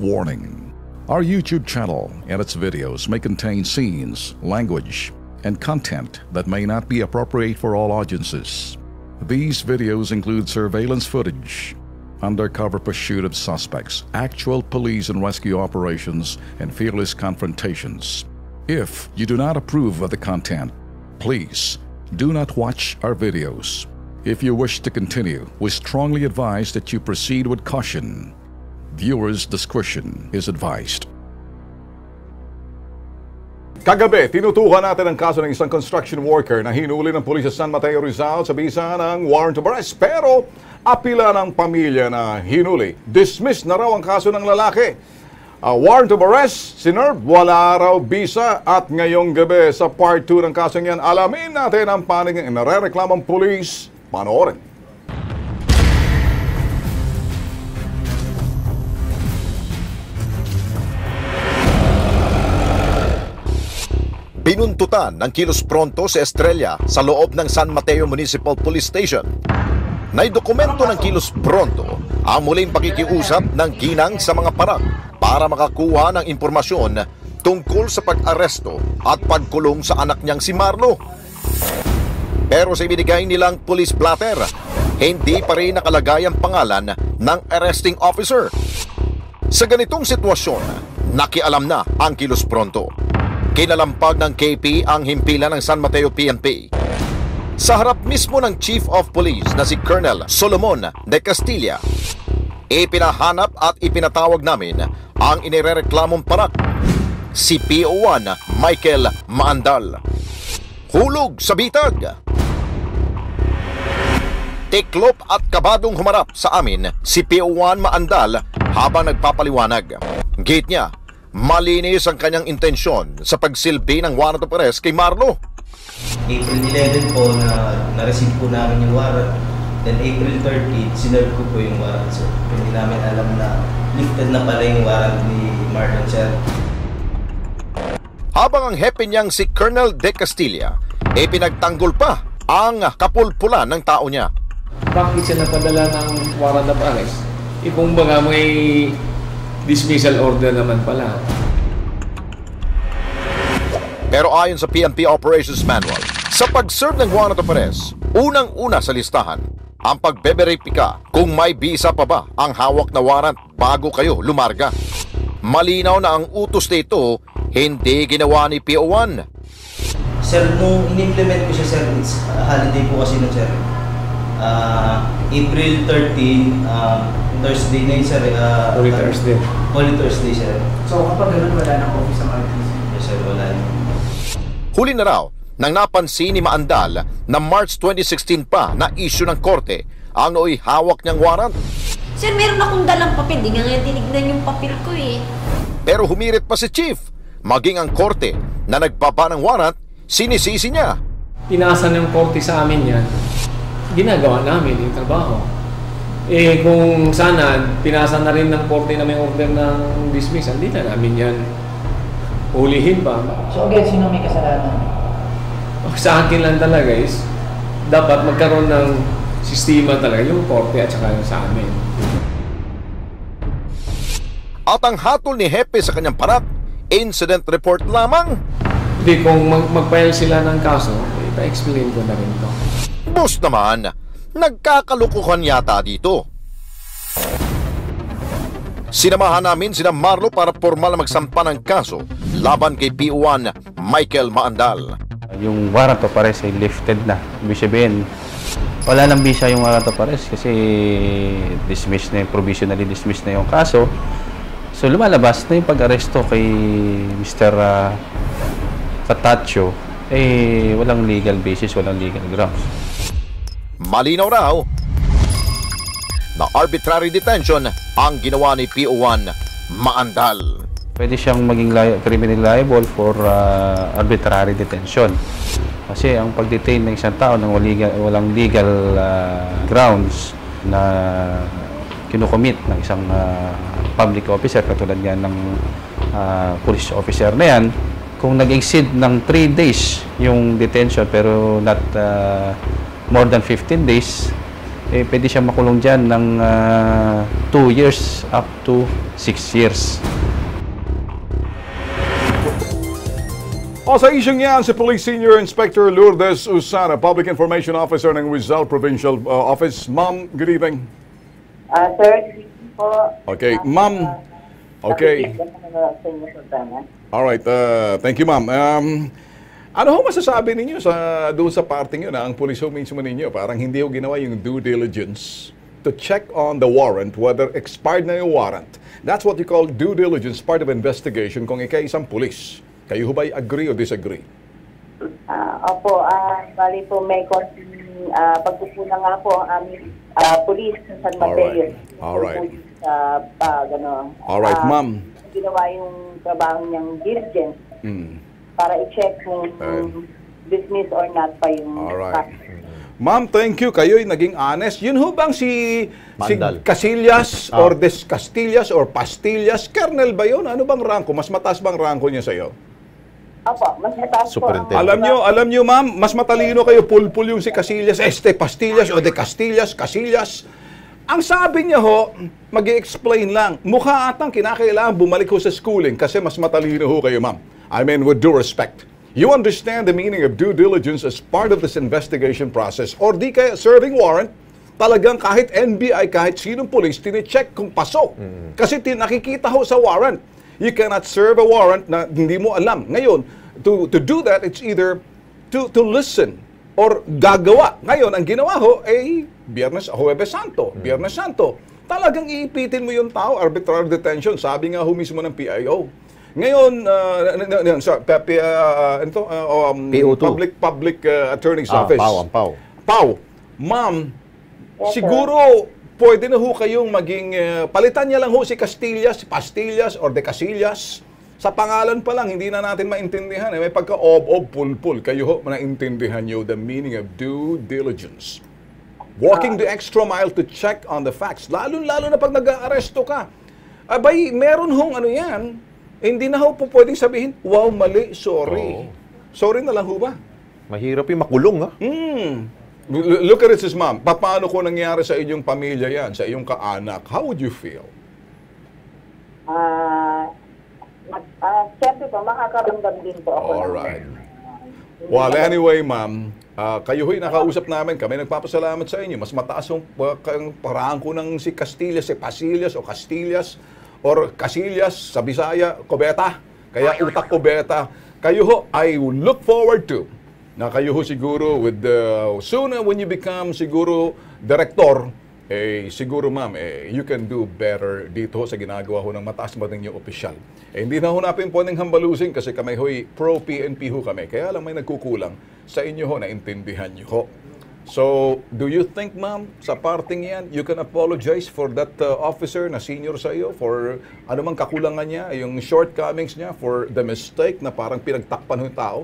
Warning: our YouTube channel and its videos may contain scenes, language, and content that may not be appropriate for all audiences. These videos include surveillance footage, undercover pursuit of suspects, actual police and rescue operations, and fearless confrontations. If you do not approve of the content, please do not watch our videos. If you wish to continue, we strongly advise that you proceed with caution. Viewers' discretion is advised. Kagabi, tinutukan natin ang kaso ng isang construction worker na hinuli ng pulis sa San Mateo, Rizal sa bisa ng warrant of arrest. Pero apila ng pamilya na hinuli. Dismiss na raw ang kaso ng lalaki. Warrant of arrest, sinerve, wala raw bisa. At ngayong gabi sa part 2 ng kasong yan, alamin natin ang panig ng inarereklamang pulis. Panoorin. Binuntutan ng kilos pronto sa Estrella sa loob ng San Mateo Municipal Police Station. Naidokumento ng kilos pronto ang muling pakikiusap ng ginang sa mga parang para makakuha ng impormasyon tungkol sa pag-aresto at pagkulong sa anak niyang si Marlo. Pero sa ibinigay nilang police blotter, hindi pa rin nakalagay ang pangalan ng arresting officer. Sa ganitong sitwasyon, nakialam na ang kilos pronto. Kinalampag ng KP ang himpilan ng San Mateo PNP. Sa harap mismo ng Chief of Police na si Colonel Solomon de Castilla, ipinahanap at ipinatawag namin ang inirereklamong parak, si PO1 Michael Maandal. Hulog sa bitag. Tiklop at kabadong humarap sa amin si PO1 Maandal habang nagpapaliwanag. Gate niya, malinis ang kanyang intensyon sa pagsilbi ng warrant of arrest kay Marlo. April 11 po na-receive po namin yung warrant. Then April 30, sinerve ko po yung warrant, sir. Hindi namin alam na lifted na pala yung warrant ni Marlon, sir. Habang ang hepe niyang si Colonel De Castilla, pinagtanggol pa ang kapulpulan ng tao niya. Bakit siya napadala ng warrant of arrest? Kung baga may dismissal order naman pala. Pero ayon sa PNP Operations Manual, sa pag-serve ng warrant of arrest, unang-una sa listahan ang pagbeberipika kung may bisa pa ba ang hawak na warrant bago kayo lumarga. Malinaw na ang utos nito hindi ginawa ni PO1. Sir, nung in-implement ko siya, sir, it's holiday po kasi nun, sir. April 13, Thursday na yun, sir. Holy Thursday. Holy Thursday, sir. So kapag ganun, wala nang office ang RTC? Yes, sir, wala na. Huli na raw nang napansin ni Maandal na March 2016 pa na issue ng korte ang nooy hawak niyang warrant. Sir, meron akong dalang papel. Di nga ngayon tinignan yung papel ko eh. Pero humirit pa si Chief. Maging ang korte na nagbaba ng warrant, sinisisi niya. Pinasa ng korte sa amin yan. Ginagawa namin yung trabaho. Kung sana, pinasa na rin ng korte na may order ng dismissal, hindi na namin yan ulihin pa. So again, sino may kasalanan? Sa akin lang talaga is, dapat magkaroon ng sistema talaga yung korte at saka yung sa amin. At ang hatol ni Hepe sa kanyang parak, incident report lamang. Hindi, kung mag-file sila ng kaso, ipa-explain ko na rin ito. Boss naman, nagkakalukuhan yata dito. Sinamahan namin sina Marlo para formal magsampa ng kaso laban kay PO1 Michael Maandal. Yung warrant of arrest ay lifted na. Ibig sabihin, wala nang bisa yung warrant of arrest kasi dismiss na yung, provisionally dismiss na yung kaso. So lumalabas na yung pag-aresto kay Mr. Catacho, walang legal basis, walang legal grounds. Malinaw raw na arbitrary detention ang ginawa ni PO1 Maandal. Pwede siyang maging criminally liable for arbitrary detention. Kasi ang pag-detain ng isang tao ng walang legal grounds na kinukomit ng isang public officer, katulad yan ng police officer na yan, kung nag-exceed ng 3 days yung detention pero not more than 15 days, pwede siya makulong dyan ng 2 years up to 6 years. O sa isyong yan, si Police Senior Inspector Lourdes Usana, Public Information Officer ng Rizal Provincial Office. Ma'am, good evening. Sir, good evening po. Okay, ma'am. Okay. Alright, thank you, ma'am. Ano ho masasabi ninyo doon sa parting yun na ang pulis ho mismo ninyo? Parang hindi ho ginawa yung due diligence to check on the warrant, whether expired na yung warrant. That's what you call due diligence, part of investigation kung ikay isang pulis. Kayo ho ba'y agree o disagree? Opo, bali po may konting pagkukulang nga po ang aming police sa San Mateo. Alright. Alright, ma'am. Ginawa yung trabaho niyang diligence para i-check kung dismiss or not pa yung Ma'am, thank you. Kayo'y naging honest. Yun ho bang si Casillas or Des Castillas or Pastillas? Colonel ba yun? Ano bang ranko? Mas mataas bang ranko niya sa'yo? Opo, mas mataas po. Alam nyo ma'am, mas matalino kayo pulpul yung si Casillas, Pastillas o De Castillas, Casillas. Ang sabi niya ho, mag-i-explain lang. Mukha atang kinakailangan bumalik ho sa schooling kasi mas matalino ho kayo, ma'am. I mean, with due respect. You understand the meaning of due diligence as part of this investigation process or di kaya serving warrant, talagang kahit NBI, kahit sinong police, tine-check kung pasok. Kasi nakikita ho sa warrant. You cannot serve a warrant na hindi mo alam. Ngayon, to do that, it's either to listen or gagawa. Ngayon, ang ginawa ho ay Huwebes Santo. Biyernes Santo. Talagang iipitin mo yung tao, arbitrary detention. Sabi nga ho mismo ng PIO. Ngayon, Public Attorney's Office. Pau. Ma'am, siguro pwede na ho kayong maging, palitan niya lang ho si Castillas, Pastillas, or De Casillas. Sa pangalan pa lang, hindi na natin maintindihan. May pagka-ob-ob, pulpul. Kayo ho, naintindihan nyo the meaning of due diligence. Walking the extra mile to check on the facts. Lalo na pag nag-aaresto ka. Abay, meron hong ano yan. Hindi na ho po pwedeng sabihin, wow, mali, sorry. Sorry na lang ho ba? Mahirap yung makulong, ha? Look at this, ma'am. Paano ko nangyari sa inyong pamilya yan, sa iyong kaanak? How would you feel? Siyempre po, makakaramdam din po ako. Alright. Well, anyway, ma'am, kayo ho'y nakausap namin. Kami nagpapasalamat sa inyo. Mas mataas yung paraan ko ng si Castillas, si Pasillas o Castillas or Casillas sa Bisaya, Cubeta. Kaya utak Cubeta. Kayo ho, I look forward to na kayo ho siguro with soon when you become siguro director, siguro ma'am, you can do better dito ho sa ginagawa ho ng mataas ba ninyong opisyal. Hindi na ho natin pwedeng hambalusin kasi kami ho'y pro-PNP ho kami. Kaya lang may nagkukulang sa inyo ho na intindihan nyo ho. So, do you think ma'am, sa parting yan, you can apologize for that officer na senior sa iyo for anumang kakulangan niya, yung shortcomings niya, for the mistake na parang pinagtakpan ho yung tao?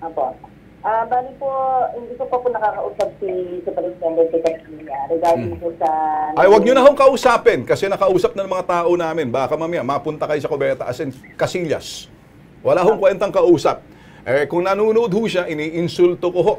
Apo. Bali po, hindi ko pa po nakakausap si Superintendent Castillas regarding po sa... Ay, wag nyo na hong kausapin kasi nakausap na ng mga tao namin. Baka mamaya, mapunta kayo sa Cubeta as in Casillas. Wala hong kwentang kausap. Kung nanonood ho siya, iniinsulto ko ho.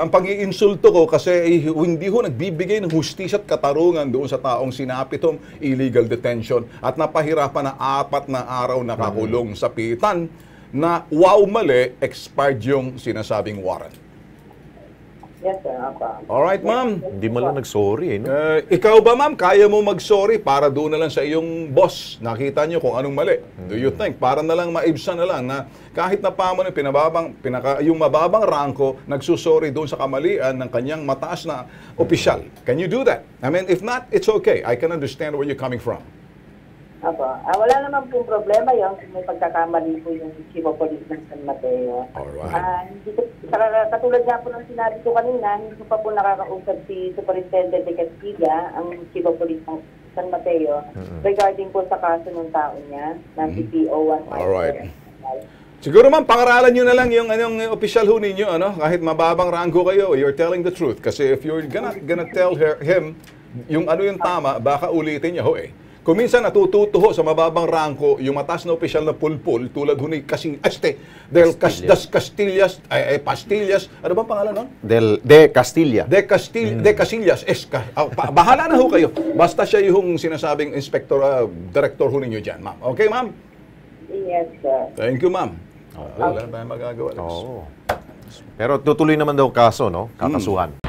Ang pag-iinsulto ko kasi hindi ho nagbibigay ng hustisya at katarungan doon sa taong sinapit hong illegal detention at napahirapan na 4 na araw nakakulong sa pitan na wow mali, expired yung sinasabing warrant. Yes, sir. Alright, ma'am. Hindi mo lang nag-sorry, no? Ikaw ba, ma'am, kaya mo mag-sorry para doon na lang sa iyong boss? Nakita niyo kung anong mali. Do you think? Para na lang maibsan na lang na kahit na pamo yung mababang rangko, nagsusorry doon sa kamalian ng kanyang mataas na opisyal. Can you do that? I mean, if not, it's okay. I can understand where you're coming from. Apo. Wala naman pong problema yun kung may pagkakamali po yung Chief of Police ng San Mateo. Alright. Katulad nga po ng sinabi ko kanina, hindi ko pa po nakakausap si Superintendent de Castilla, ang Chief of Police ng San Mateo, regarding po sa kaso ng tao niya, ng PPO 1. Alright. Siguro ma'am, pangaralan nyo na lang yung anong official ho ninyo, ano? Kahit mababang rangko kayo, you're telling the truth. Kasi if you're gonna tell him yung ano yung tama, baka ulitin niya ho eh. Kuminsan natutuho sa mababang rangko yung mataas na opisyal na pulpul tulad huni Pastillas, Pastillas, ano bang pangalan nun? De Castilla. De Casillas, bahala na ho kayo. Basta siya yung sinasabing director ho ninyo dyan, ma'am. Okay, ma'am? Yes, sir. Thank you, ma'am. Wala na tayong magagawa. Oo. Pero tutuloy naman daw ang kaso, no? Kakasuhan.